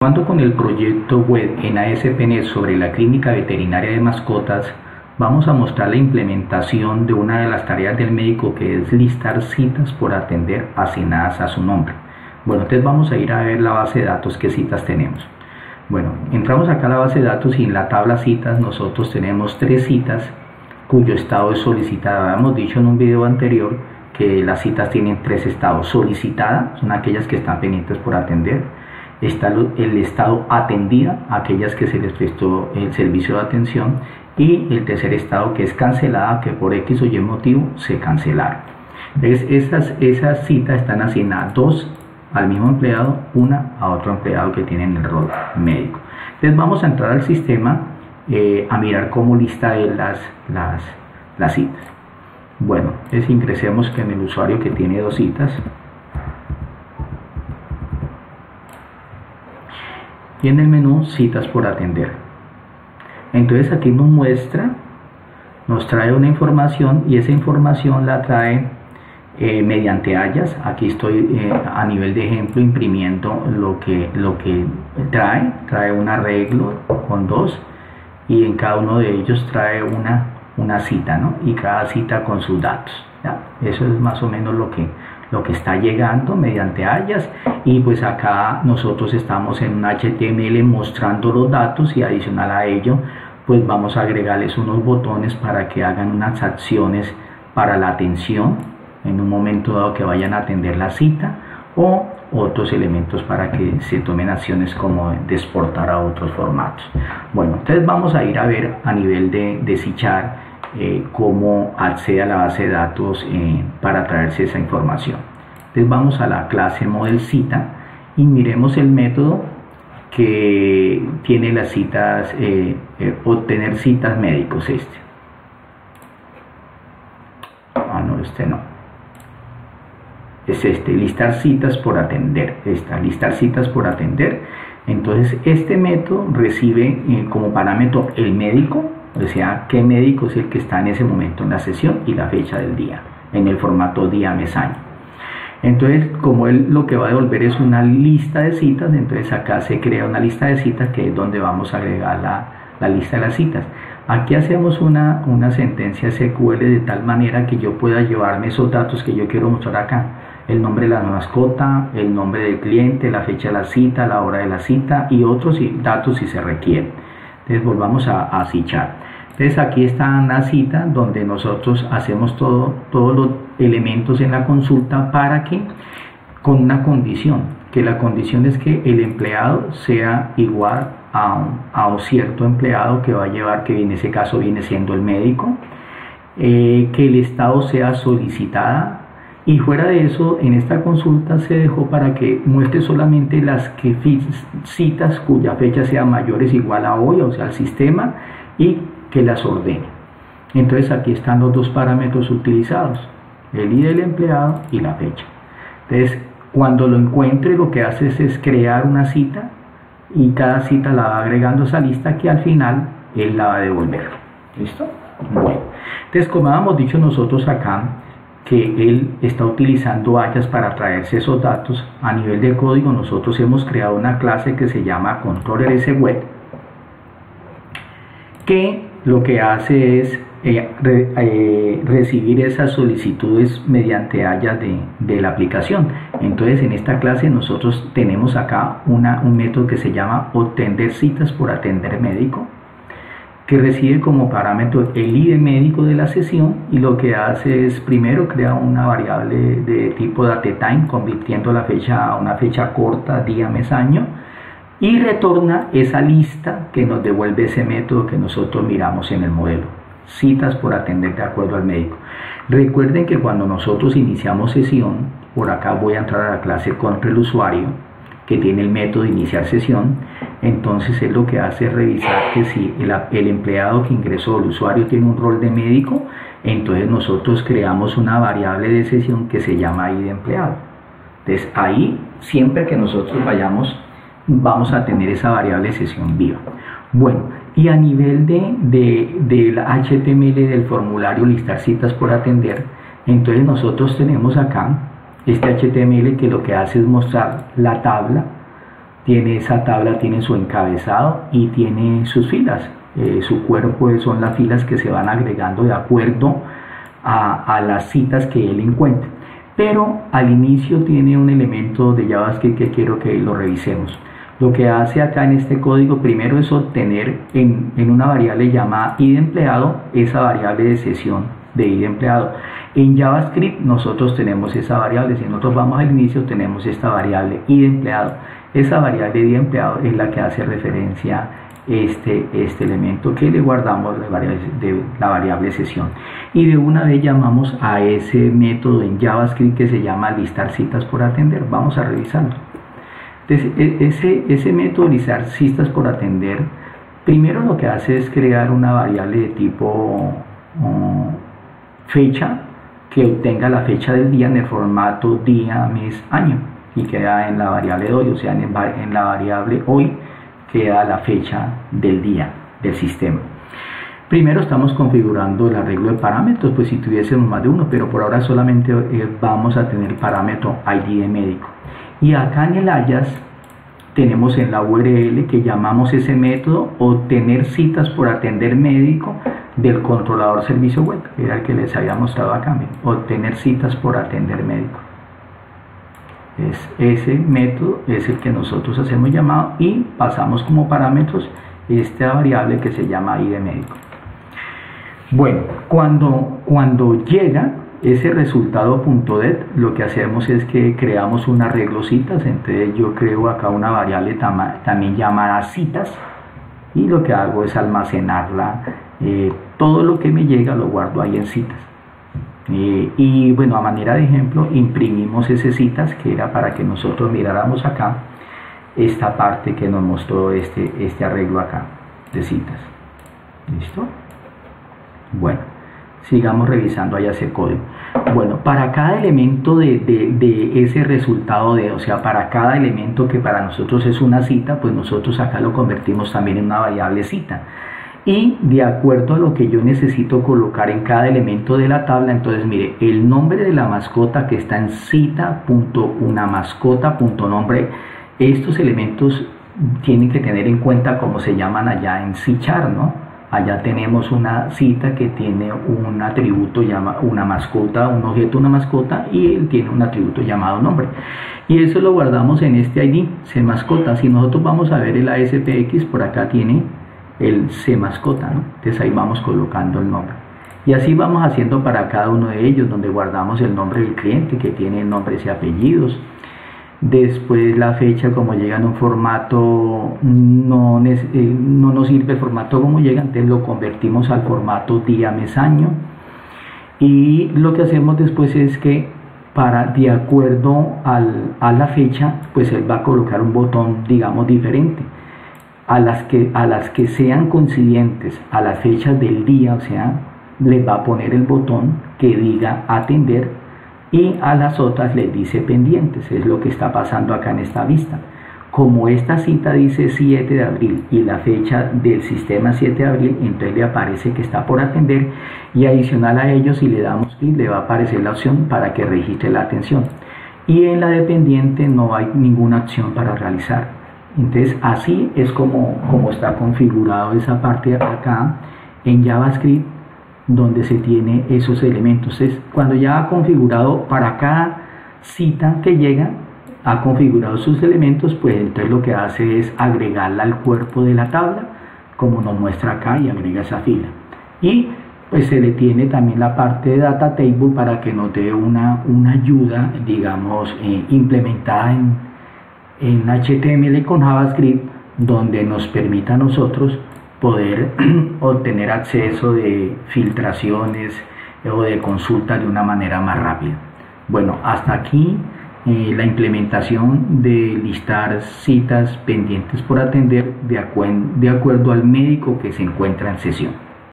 Con el proyecto web en ASP.NET sobre la clínica veterinaria de mascotas, vamos a mostrar la implementación de una de las tareas del médico, que es listar citas por atender asignadas a su nombre. Bueno, entonces vamos a ir a ver la base de datos, qué citas tenemos. Bueno, entramos acá a la base de datos y en la tabla citas nosotros tenemos 3 citas cuyo estado es solicitada. Habíamos dicho en un video anterior que las citas tienen 3 estados. Solicitada son aquellas que están pendientes por atender. Está el estado atendida, aquellas que se les prestó el servicio de atención, y el tercer estado, que es cancelada, que por X o Y motivo se cancelaron. Entonces esas citas están asignadas 2 al mismo empleado, 1 a otro empleado que tiene el rol médico. Entonces vamos a entrar al sistema a mirar cómo lista él las citas. Bueno, entonces ingresemos que en el usuario que tiene 2 citas, y en el menú citas por atender. Entonces aquí nos trae una información, y esa información la trae mediante hayas. Aquí estoy a nivel de ejemplo imprimiendo lo que trae un arreglo con 2, y en cada uno de ellos trae una cita, ¿no? Y cada cita con sus datos, ¿ya? Eso es más o menos lo que está llegando mediante hayas. Y pues acá nosotros estamos en un HTML mostrando los datos, y adicional a ello pues vamos a agregarles unos botones para que hagan unas acciones para la atención en un momento dado que vayan a atender la cita, o otros elementos para que se tomen acciones como de exportar a otros formatos. Bueno, entonces vamos a ir a ver a nivel de C# cómo accede a la base de datos para traerse esa información. Entonces vamos a la clase model cita y miremos el método que tiene las citas, obtener citas médicos. No, es listar citas por atender. Listar citas por atender. Entonces este método recibe como parámetro el médico, o sea, qué médico es el que está en ese momento en la sesión, y la fecha del día, en el formato día, mes, año. Entonces, como él lo que va a devolver es una lista de citas, entonces acá se crea una lista de citas, que es donde vamos a agregar la lista de las citas. Aquí hacemos una sentencia SQL de tal manera que yo pueda llevarme esos datos que yo quiero mostrar acá: el nombre de la mascota, el nombre del cliente, la fecha de la cita, la hora de la cita, y otros datos si se requieren. Entonces volvamos a C#. Entonces aquí está una cita donde nosotros hacemos todos los elementos en la consulta, para que, con una condición, que la condición es que el empleado sea igual a un cierto empleado que va a llevar, que en ese caso viene siendo el médico, que el estado sea solicitada, y fuera de eso en esta consulta se dejó para que muestre solamente las citas cuya fecha sea mayores o igual a hoy, o sea al sistema, y que las ordene. Entonces aquí están los 2 parámetros utilizados: el ID del empleado y la fecha. Entonces cuando lo encuentre, lo que hace es crear una cita, y cada cita la va agregando a esa lista, que al final él la va a devolver. ¿Listo? Bueno, entonces como habíamos dicho nosotros acá, que él está utilizando hayas para traerse esos datos, a nivel de código nosotros hemos creado una clase que se llama controller_web, que lo que hace es recibir esas solicitudes mediante hayas de la aplicación. Entonces en esta clase nosotros tenemos acá un método que se llama obtener citas por atender médico, que recibe como parámetro el ID médico de la sesión, y lo que hace es primero crea una variable de tipo datetime, convirtiendo la fecha a una fecha corta, día, mes, año, y retorna esa lista que nos devuelve ese método que nosotros miramos en el modelo: citas por atender de acuerdo al médico. Recuerden que cuando nosotros iniciamos sesión, por acá voy a entrar a la clase contra el usuario, que tiene el método de iniciar sesión. Entonces él lo que hace es revisar que si el empleado que ingresó, el usuario, tiene un rol de médico, entonces nosotros creamos una variable de sesión que se llama ID de empleado. Entonces ahí, siempre que nosotros vamos a tener esa variable de sesión viva. Bueno, y a nivel del HTML del formulario listar citas por atender, entonces nosotros tenemos acá este HTML que lo que hace es mostrar la tabla esa tabla tiene su encabezado y tiene sus filas. Su cuerpo son las filas que se van agregando de acuerdo a las citas que él encuentre. Pero al inicio tiene un elemento de JavaScript que quiero que lo revisemos. Lo que hace acá en este código primero es obtener en una variable llamada id empleado esa variable de sesión de id empleado. En JavaScript nosotros tenemos esa variable, si nosotros vamos al inicio tenemos esta variable id empleado. Esa variable id empleado es la que hace referencia este elemento que le guardamos la variable sesión, y de una vez llamamos a ese método en JavaScript que se llama listar citas por atender. Vamos a revisarlo. Entonces, ese método listar citas por atender, primero lo que hace es crear una variable de tipo fecha que obtenga la fecha del día en el formato día, mes, año, y queda en la variable de hoy, o sea, en la variable hoy queda la fecha del día del sistema. Primero estamos configurando el arreglo de parámetros, pues si tuviésemos más de uno, pero por ahora solamente vamos a tener parámetro ID de médico. Y acá en el alias tenemos en la URL que llamamos ese método obtener citas por atender médico del controlador servicio web, que era el que les había mostrado acá, obtener citas por atender médico. Ese método es el que nosotros hacemos llamado y pasamos como parámetros esta variable que se llama ID de médico. Bueno, cuando llega ese resultado .det, lo que hacemos es que creamos un arreglo citas. Entonces yo creo acá una variable también llamada citas, y lo que hago es almacenarla. Todo lo que me llega lo guardo ahí en citas. Y bueno, a manera de ejemplo imprimimos ese citas, que era para que nosotros miráramos acá esta parte que nos mostró este arreglo acá de citas. ¿Listo? Bueno, sigamos revisando allá ese código. Bueno, para cada elemento de ese resultado o sea, para cada elemento que para nosotros es una cita, pues nosotros acá lo convertimos también en una variable cita. Y de acuerdo a lo que yo necesito colocar en cada elemento de la tabla, entonces mire, el nombre de la mascota que está en cita.unamascota.nombre, estos elementos tienen que tener en cuenta cómo se llaman allá en C#, ¿no? Allá tenemos una cita que tiene un atributo llamado una mascota, un objeto, una mascota, y él tiene un atributo llamado nombre. Y eso lo guardamos en este ID, cmascota. Si nosotros vamos a ver el ASPX, por acá tiene el cmascota, ¿no? Entonces ahí vamos colocando el nombre. Y así vamos haciendo para cada uno de ellos, donde guardamos el nombre del cliente, que tiene nombres y apellidos. Después la fecha, como llega en un formato, no nos sirve el formato como llega, entonces lo convertimos al formato día, mes, año. Y lo que hacemos después es que de acuerdo a la fecha, pues él va a colocar un botón, digamos, diferente. A las que sean coincidentes a las fechas del día, o sea, les va a poner el botón que diga atender, y a las otras les dice pendientes. Es lo que está pasando acá en esta vista. Como esta cita dice 7 de abril y la fecha del sistema 7 de abril, entonces le aparece que está por atender, y adicional a ello, si le damos clic, le va a aparecer la opción para que registre la atención. Y en la dependiente no hay ninguna acción para realizar. Entonces así es como está configurado esa parte acá en JavaScript, donde se tiene esos elementos. Entonces, cuando ya ha configurado para cada cita que llega, ha configurado sus elementos, pues entonces lo que hace es agregarla al cuerpo de la tabla, como nos muestra acá, y agrega esa fila. Y pues se le tiene también la parte de data table para que nos dé una ayuda, digamos, implementada en HTML con JavaScript, donde nos permita a nosotros poder obtener acceso de filtraciones o de consultas de una manera más rápida. Bueno, hasta aquí la implementación de listar citas pendientes por atender de acuerdo al médico que se encuentra en sesión.